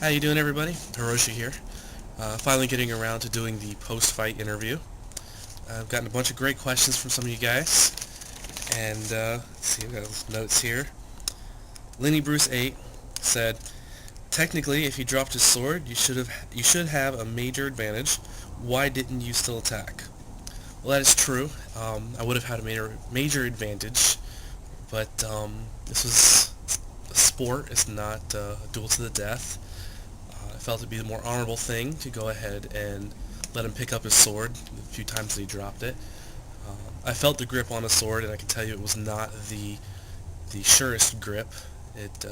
How you doing, everybody? Hiroshi here. Finally getting around to doing the post-fight interview. I've gotten a bunch of great questions from some of you guys, and let's see, I've got those notes here. Lenny Bruce 8 said, "Technically, if he dropped his sword, you should have a major advantage. Why didn't you still attack?" Well, that is true. I would have had a major advantage, but this was a sport. It's not a duel to the death. I felt it would be the more honorable thing to go ahead and let him pick up his sword the few times that he dropped it. I felt the grip on the sword, and I can tell you it was not the surest grip. It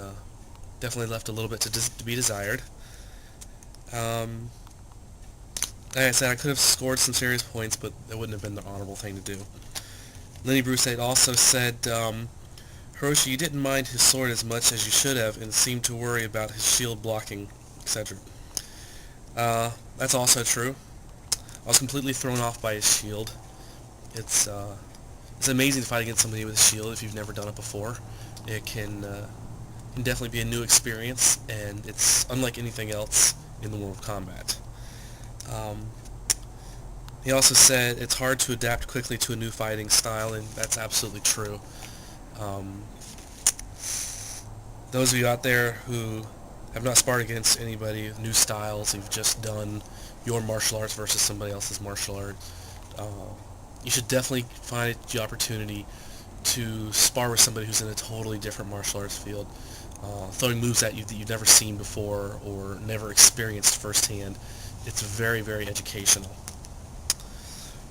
definitely left a little bit to be desired. Um, like I said, I could have scored some serious points, but that wouldn't have been the honorable thing to do. Lenny Brusate also said, "Hiroshi, you didn't mind his sword as much as you should have and seemed to worry about his shield blocking, etc." That's also true. I was completely thrown off by his shield. It's amazing to fight against somebody with a shield if you've never done it before. It can definitely be a new experience, and it's unlike anything else in the world of combat. Um, he also said it's hard to adapt quickly to a new fighting style, and that's absolutely true. Um, those of you out there who have not sparred against anybody with new styles, you've just done your martial arts versus somebody else's martial art, uh, you should definitely find the opportunity to spar with somebody who's in a totally different martial arts field, throwing moves at you that you've never seen before or never experienced firsthand. It's very, very educational.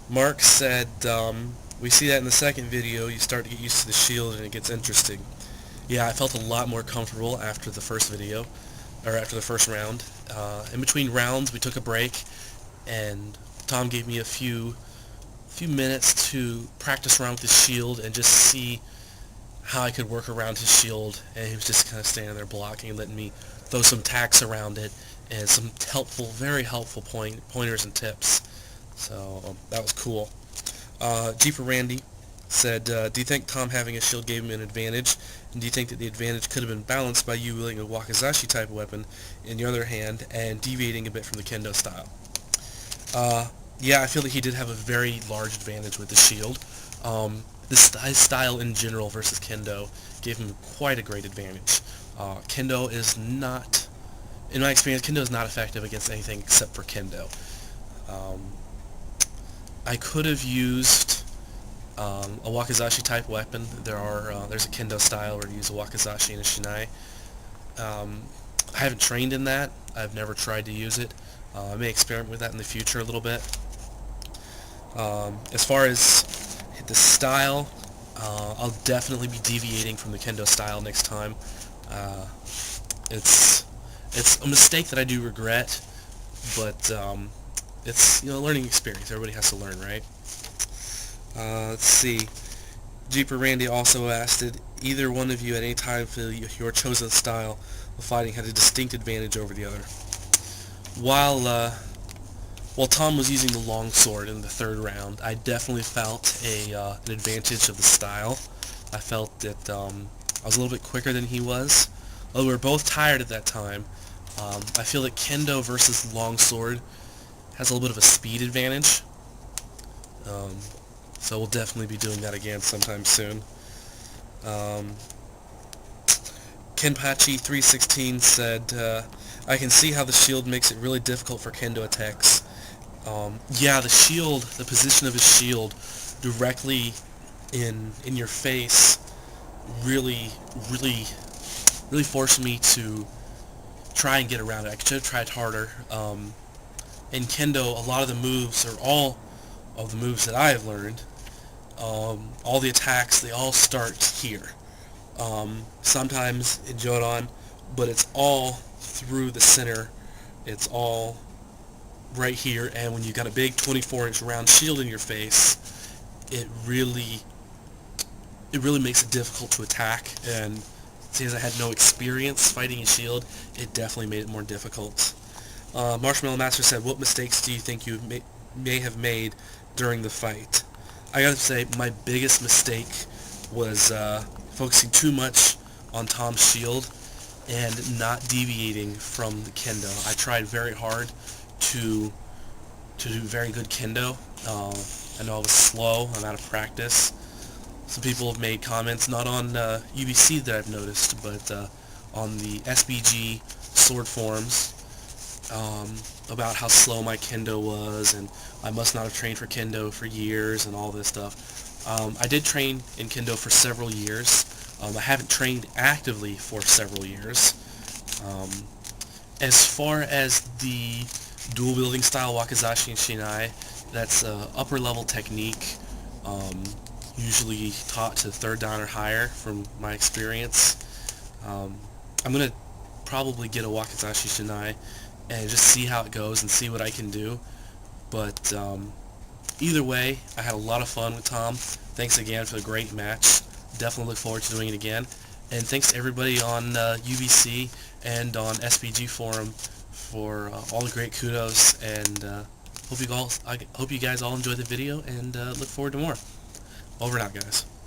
Mark said, "We see that in the second video, you start to get used to the shield and it gets interesting." Yeah, I felt a lot more comfortable after the first video, or after the first round. In between rounds, we took a break, and Tom gave me a few minutes to practice around with his shield and just see how I could work around his shield, and he was just kind of standing there blocking and letting me throw some tacks around it and some very helpful pointers and tips. So that was cool. Jeeper Randy said, "Do you think Tom having a shield gave him an advantage? And do you think that the advantage could have been balanced by you wielding a Wakizashi type weapon in your other hand and deviating a bit from the Kendo style?" Yeah, I feel that he did have a very large advantage with the shield. His style in general versus Kendo gave him quite a great advantage. Kendo is not, in my experience, Kendo is not effective against anything except for Kendo. I could have used a Wakizashi type weapon. There's a Kendo style where you use a Wakizashi and a Shinai. I haven't trained in that. I've never tried to use it. I may experiment with that in the future a little bit. As far as the style, I'll definitely be deviating from the Kendo style next time. It's a mistake that I do regret, but it's a learning experience. Everybody has to learn, right? Let's see. Jeeper Randy also asked, "Did either one of you at any time feel your chosen style of fighting had a distinct advantage over the other?" While Tom was using the long sword in the third round, I definitely felt an advantage of the style. I felt that I was a little bit quicker than he was. Although we were both tired at that time, I feel that Kendo versus longsword has a little bit of a speed advantage. So we'll definitely be doing that again sometime soon. Kenpachi 316 said, "I can see how the shield makes it really difficult for Kendo attacks." Yeah, the position of his shield directly in your face really forced me to try and get around it. I should have tried harder. In Kendo, a lot of the moves, or all of the moves that I have learned, all the attacks, they all start here. Sometimes in Jodan, but it's all through the center. It's all right here, and when you've got a big 24-inch round shield in your face, it really makes it difficult to attack, and since I had no experience fighting a shield, it definitely made it more difficult. Marshmallow Master said, "What mistakes do you think you may have made during the fight?" I gotta say, my biggest mistake was focusing too much on Tom's shield. and not deviating from the kendo. I tried very hard to do very good kendo. I know I was slow. I'm out of practice. Some people have made comments, not on UBC that I've noticed, but on the SBG sword forums, about how slow my kendo was, and I must not have trained for kendo for years and all this stuff. I did train in kendo for several years. I haven't trained actively for several years. Um, as far as the dual wielding style wakizashi and shinai, that's upper level technique, usually taught to third dan or higher from my experience. I'm going to probably get a wakizashi shinai and just see how it goes and see what I can do. But either way, I had a lot of fun with Tom. Thanks again for the great match. Definitely look forward to doing it again. And thanks to everybody on UBC and on SBG Forum for all the great kudos. And I hope you guys all enjoyed the video and look forward to more. Over and out, guys.